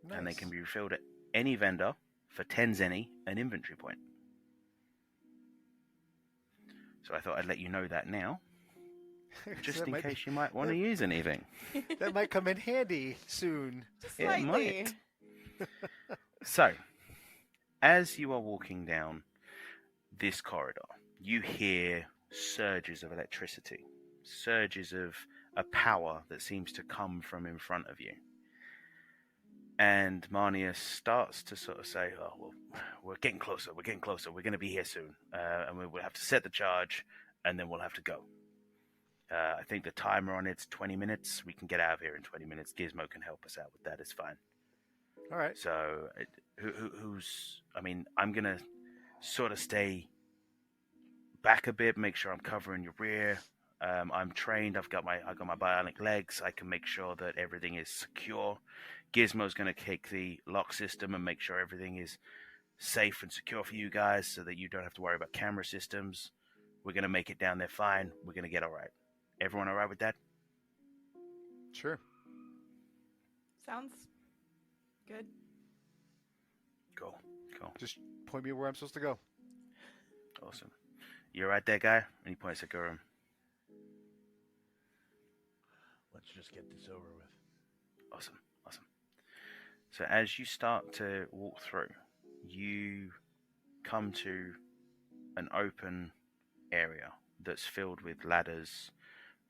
Nice. And they can be refilled at any vendor for 10 zenny an inventory point. So I thought I'd let you know that now, just in case you might want to use anything. That might come in handy soon. Just It slightly. might. So, as you are walking down this corridor, you hear surges of electricity, surges of a power that seems to come from in front of you. And Marnius starts to sort of say, oh, well, we're getting closer, we're going to be here soon. And we'll have to set the charge, and then we'll have to go. I think the timer on it's 20 minutes. We can get out of here in 20 minutes. Gizmo can help us out with that. It's fine. All right. So, I'm going to sort of stay back a bit, make sure I'm covering your rear. I'm trained. I've got my bionic legs. I can make sure that everything is secure. Gizmo's going to take the lock system and make sure everything is safe and secure for you guys so that you don't have to worry about camera systems. We're going to make it down there fine. We're going to get all right. Everyone all right with that? Sure. Sounds good. Cool. Just point me where I'm supposed to go. Awesome. You all right there, guy? And he points at Gurren. Let's just get this over with. Awesome. So as you start to walk through, you come to an open area that's filled with ladders,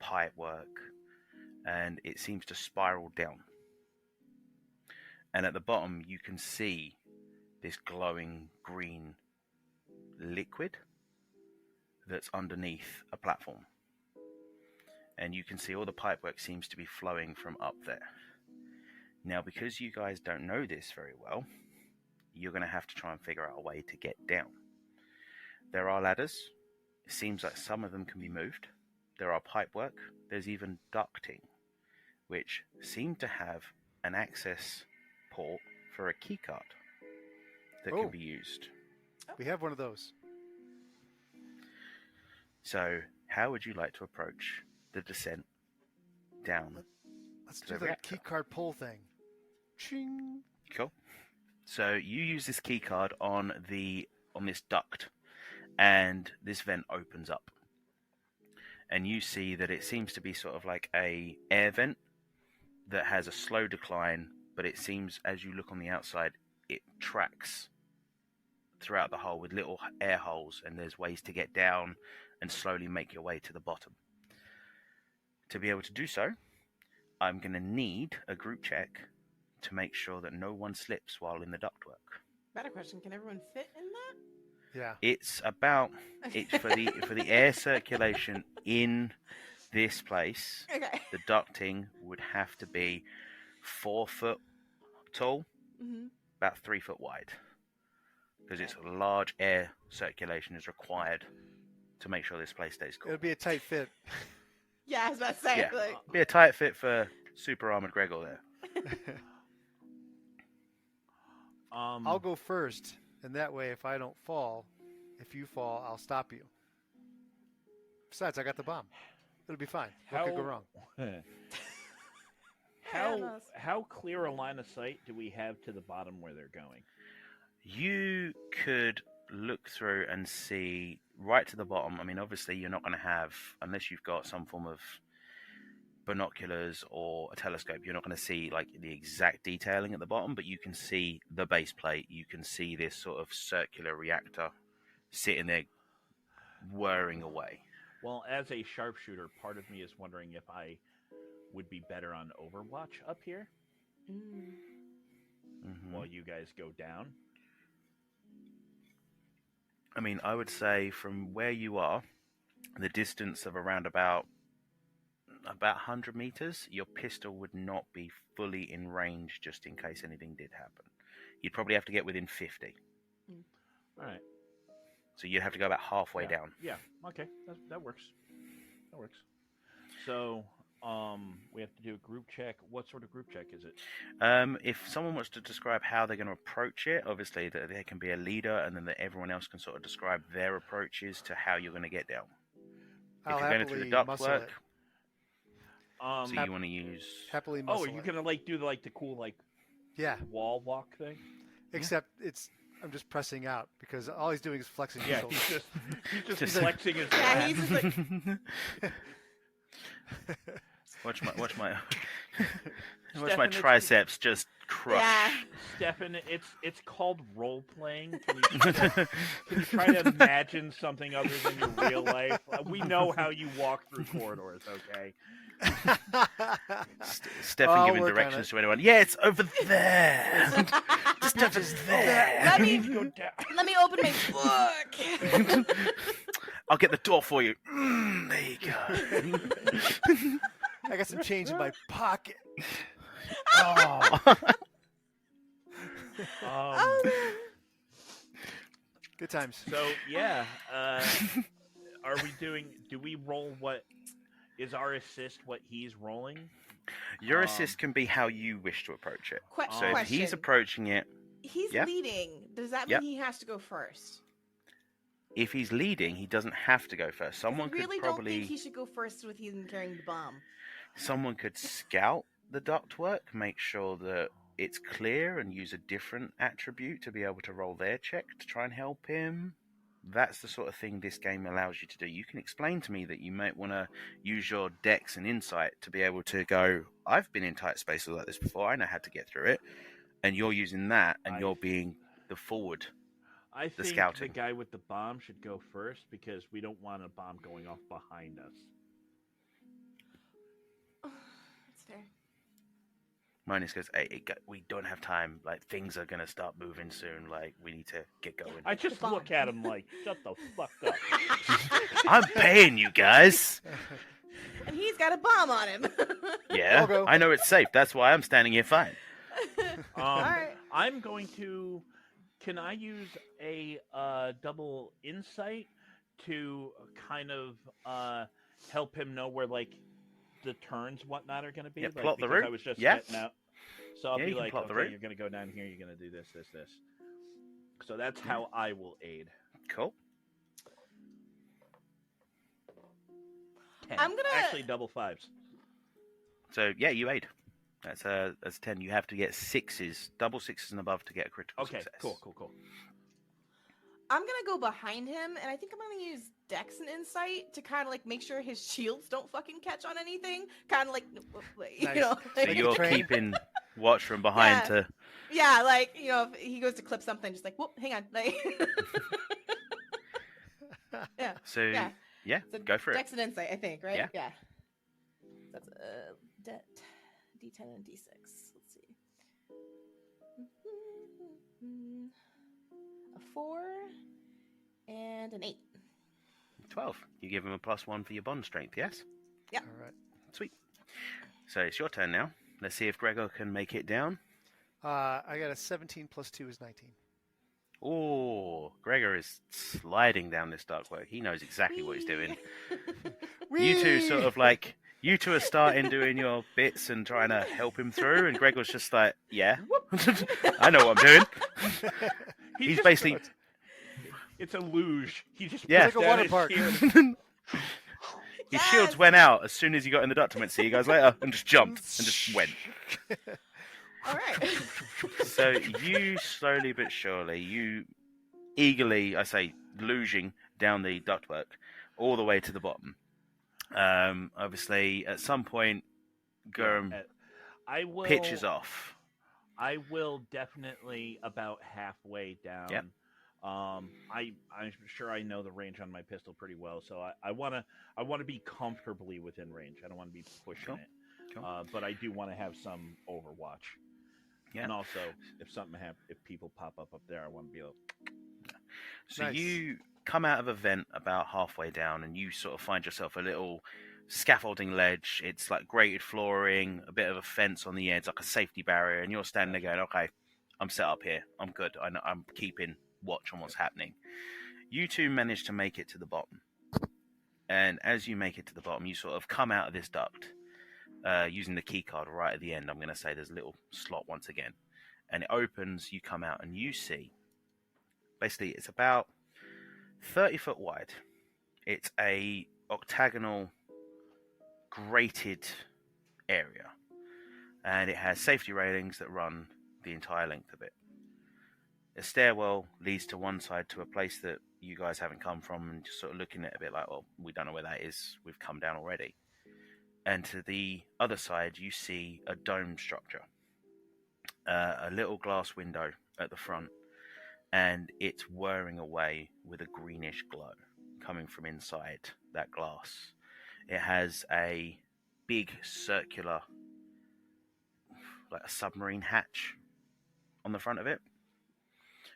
pipework, and it seems to spiral down. And at the bottom, you can see this glowing green liquid that's underneath a platform. And you can see all the pipework seems to be flowing from up there. Now, because you guys don't know this very well, you're going to have to try and figure out a way to get down. There are ladders. It seems like some of them can be moved. There are pipework. There's even ducting, which seem to have an access port for a keycard that can be used. We have one of those. So, how would you like to approach the descent down? Let's to do the the reactor? keycard pull thing. Ching. Cool. So you use this keycard on this duct, and this vent opens up, and you see that it seems to be sort of like a air vent that has a slow decline, but it seems as you look on the outside, it tracks throughout the hole with little air holes, and there's ways to get down and slowly make your way to the bottom. To be able to do so, I'm going to need a group check to make sure that no one slips while in the ductwork. Better question. Can everyone fit in that? Yeah. It's for the air circulation in this place. Okay. The ducting would have to be 4 foot tall, about 3 foot wide, because it's a large air circulation is required to make sure this place stays cool. It'll be a tight fit. Yeah, I was about to say. Yeah. Like, Be a tight fit for super armored Gregor there. I'll go first, and that way, if I don't fall, if you fall, I'll stop you. Besides, I got the bomb. It'll be fine. What could go wrong? How clear a line of sight do we have to the bottom where they're going? You could look through and see right to the bottom. I mean, obviously, you're not going to have, unless you've got some form of binoculars or a telescope, you're not going to see like the exact detailing at the bottom, but you can see the base plate. You can see this sort of circular reactor sitting there whirring away. Well, as a sharpshooter, part of me is wondering if I would be better on Overwatch up here Mm. while you guys go down. I mean, I would say from where you are, the distance of around about 100 meters, your pistol would not be fully in range just in case anything did happen. You'd probably have to get within 50. All right. So you'd have to go about halfway down. Yeah. Okay. That works. That works. So, we have to do a group check. What sort of group check is it? If someone wants to describe how they're going to approach it, obviously there can be a leader, and then everyone else can sort of describe their approaches to how you're going to get down. If I'll you're going through the muscle ductwork, it. so you want to use... Happily muscle Oh, you're it. gonna do the cool Yeah, wall walk thing? except I'm just pressing out because all he's doing is flexing his Yeah, shoulders. he's just Just- flexing his Yeah, back. he's just like, watch my watch my Stefan, it's- triceps just crush. yeah. Stefan, it's called role playing. Can you try to imagine something other than your real life? We know how you walk through corridors, okay? Stefan I'll giving work on directions it. to anyone. Yeah, it's over there. Stuff is there. Let me Go down. let me open my book. I'll get the door for you. There you go. I got some change in my pocket. Oh. Good times. So yeah, are we doing? Do we roll what? Is our assist what he's rolling? Your assist can be how you wish to approach it. So if Question. he's approaching it, He's Yeah. leading. Does that mean Yep. he has to go first? if he's leading, he doesn't have to go first. Someone I really could probably don't think he should go first with him carrying the bomb. someone could scout the ductwork, make sure that it's clear, and use a different attribute to be able to roll their check to try and help him. That's the sort of thing this game allows you to do. You can explain to me that you might want to use your dex and insight to be able to go, I've been in tight spaces like this before, I know how to get through it. And you're using that, and you're being the forward. I think scouting. the guy with the bomb should go first because we don't want a bomb going off behind us. That's fair. Minus goes, hey, we don't have time. Like, things are going to start moving soon. Like, we need to get going. I just bomb. look at him like, shut the fuck up. I'm paying you guys. And he's got a bomb on him. Yeah, I'll go. I know it's safe. That's why I'm standing here fine. All right. I'm going to. Can I use a double insight to kind of help him know where like the turns whatnot are going to be? Yeah, like, plot the because route. I was just Yeah. getting out. So I'll Yeah, be you can like, plot the okay, route. you're going to go down here. You're going to do this. So that's how I will aid. Cool. 10. I'm gonna- actually double fives. So, yeah, you aid. That's 10. You have to get sixes, double sixes and above to get a critical Okay, success. cool. I'm gonna go behind him, and I think I'm gonna use Dex and Insight to kind of like make sure his shields don't fucking catch on anything. Kind of like, you Nice. know. So Like a you're train. keeping watch from behind Yeah. to... Yeah, like if he goes to clip something, just like whoop, hang on, like. yeah. So, Yeah. yeah, So go for it. Dex and Insight, I think, right? Yeah. That's D10 and D6. Let's see. A 4 and an 8. 12. You give him a +1 for your bond strength, yes? All right. Sweet. So it's your turn now. Let's see if Gregor can make it down. I got a 17 plus 2 is 19. Oh, Gregor is sliding down this ductwork. He knows exactly what he's doing. Whee! You two sort of like, you two are starting doing your bits and trying to help him through, and Gregor's just like, yeah, I know what I'm doing. He's just- basically, It's a luge. He just Yeah. It's like a water park. his shields went out as soon as he got in the duct and went, see you guys later, and just jumped and just went. All right. So you slowly but surely, you eagerly, I say, luging down the ductwork all the way to the bottom. Obviously, at some point, Gurm I will pitches off. I will definitely about halfway down. Yep. I'm sure I know the range on my pistol pretty well, so I wanna be comfortably within range. I don't want to be pushing Cool. it. Cool. But I do want to have some overwatch. Yeah. And also, if people pop up there, I want to be able. So Nice. you come out of a vent about halfway down, and you sort of find yourself a little scaffolding ledge. It's like grated flooring, a bit of a fence on the edge, like a safety barrier, and you're standing there going, "Okay, I'm set up here. I'm good. I'm keeping watch on what's happening." You two manage to make it to the bottom, and as you make it to the bottom, you sort of come out of this duct using the key card right at the end. I'm going to say there's a little slot once again, and it opens. You come out, and you see. Basically, it's about 30 foot wide. It's a octagonal grated area, and it has safety railings that run the entire length of it. A stairwell leads to one side to a place that you guys haven't come from, and just sort of looking at it a bit like, well, we don't know where that is. We've come down already. And to the other side, you see a dome structure, a little glass window at the front, and it's whirring away with a greenish glow coming from inside that glass. It has a big circular, like a submarine hatch on the front of it,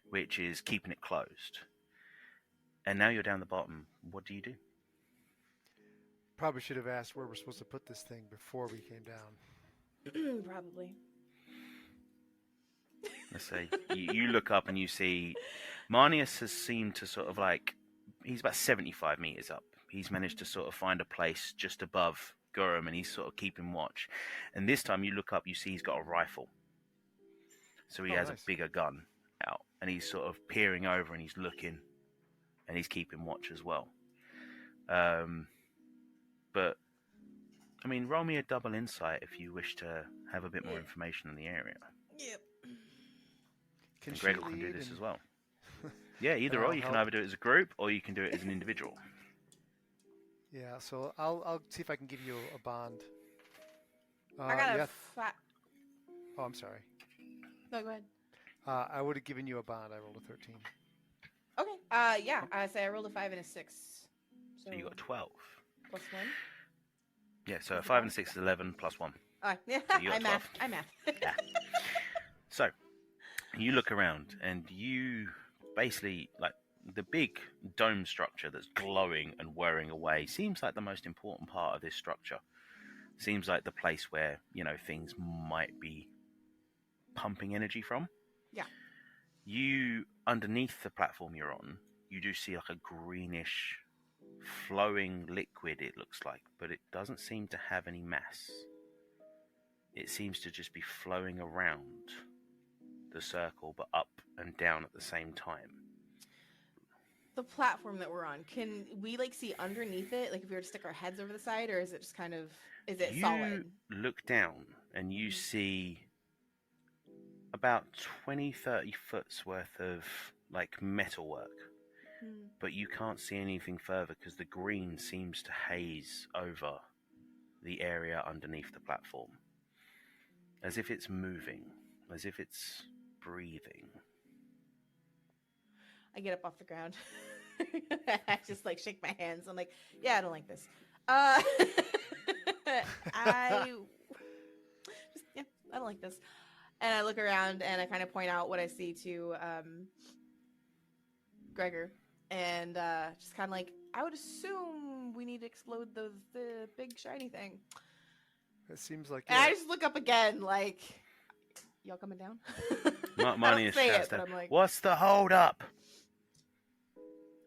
which is keeping it closed. And now you're down the bottom. What do you do? Probably should have asked where we're supposed to put this thing before we came down. Probably. Let's say you look up and you see Marnius has seemed to sort of like, he's about 75 meters up. He's managed to sort of find a place just above Gurum, and he's sort of keeping watch. And this time you look up, you see he's got a rifle. So he has nice. a bigger gun out, and he's sort of peering over and he's looking, and he's keeping watch as well. But I mean, roll me a double insight if you wish to have a bit more information in the area. Yep. And Gregor can do this as well. Yeah, either or. You can either do it as a group or you can do it as an individual. Yeah, so I'll see if I can give you a bond. I got a Oh, I'm sorry. No, go ahead. I would have given you a bond. I rolled a 13. Okay. Yeah. I say I rolled a 5 and a 6. So you got 12. Plus 1. Yeah, so a 5 and 6 is 11 plus 1. Yeah. So you got I math. Yeah. So you look around and you basically, like, the big dome structure that's glowing and whirring away seems like the most important part of this structure. Seems like the place where, you know, things might be pumping energy from. Yeah. You, underneath the platform you're on, you do see like a greenish flowing liquid, it looks like, but it doesn't seem to have any mass. It seems to just be flowing around the circle, but up and down at the same time. The platform that we're on, can we like see underneath it? Like if we were to stick our heads over the side, or is it just kind of, is it solid? You look down and you see about 20-30 foot's worth of like metalwork, but you can't see anything further because the green seems to haze over the area underneath the platform, as if it's moving, as if it's breathing. I get up off the ground. I just like shake my hands. I'm like, yeah, I don't like this. I don't like this. And I look around and I kind of point out what I see to Gregor, and just kind of like, I would assume we need to explode the big shiny thing. It seems like. And I just look up again, like, y'all coming down? Marnie say shouts it, but down, I'm like, "What's the hold up?"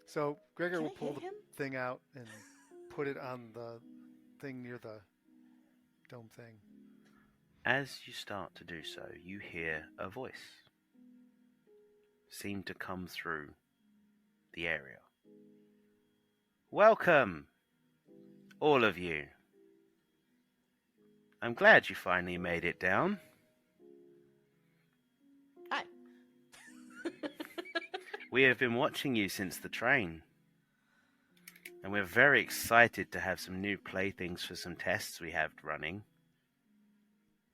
So Gregor Can will I pull hit the him? thing out and put it on the thing near the dome thing. As you start to do so, you hear a voice seem to come through the area. "Welcome, all of you. I'm glad you finally made it down. Hi. We have been watching you since the train, and we're very excited to have some new playthings for some tests we have running.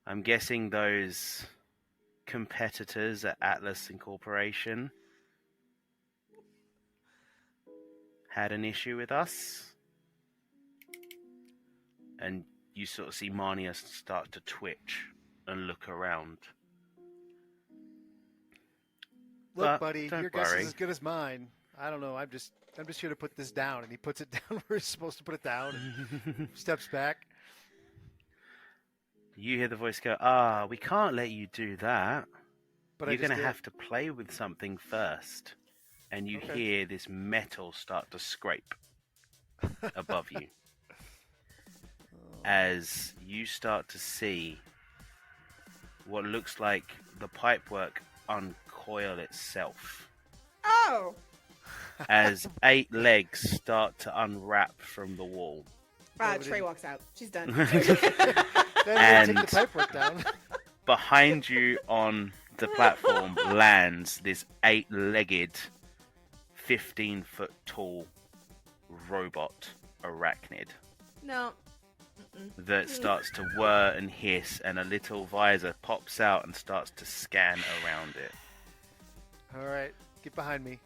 I'm guessing those competitors at Atlas Incorporation had an issue with us, and you sort of see Marnia start to twitch and look around. Look, But buddy, don't your guess worry. is as good as mine. I don't know. I'm just here to put this down, and he puts it down where he's supposed to put it down. And steps back. You hear the voice go, we can't let you do that. But You're going going to have to play with something first. And you Okay. hear this metal start to scrape above you. As you start to see what looks like the pipework uncoil itself. Oh! As 8 legs start to unwrap from the wall. Trey walks out. She's done. Then And- take the pipework down. Behind you on the platform lands this 8-legged, 15-foot tall robot arachnid No. that starts to whir and hiss, and a little visor pops out and starts to scan around it. All right, get behind me.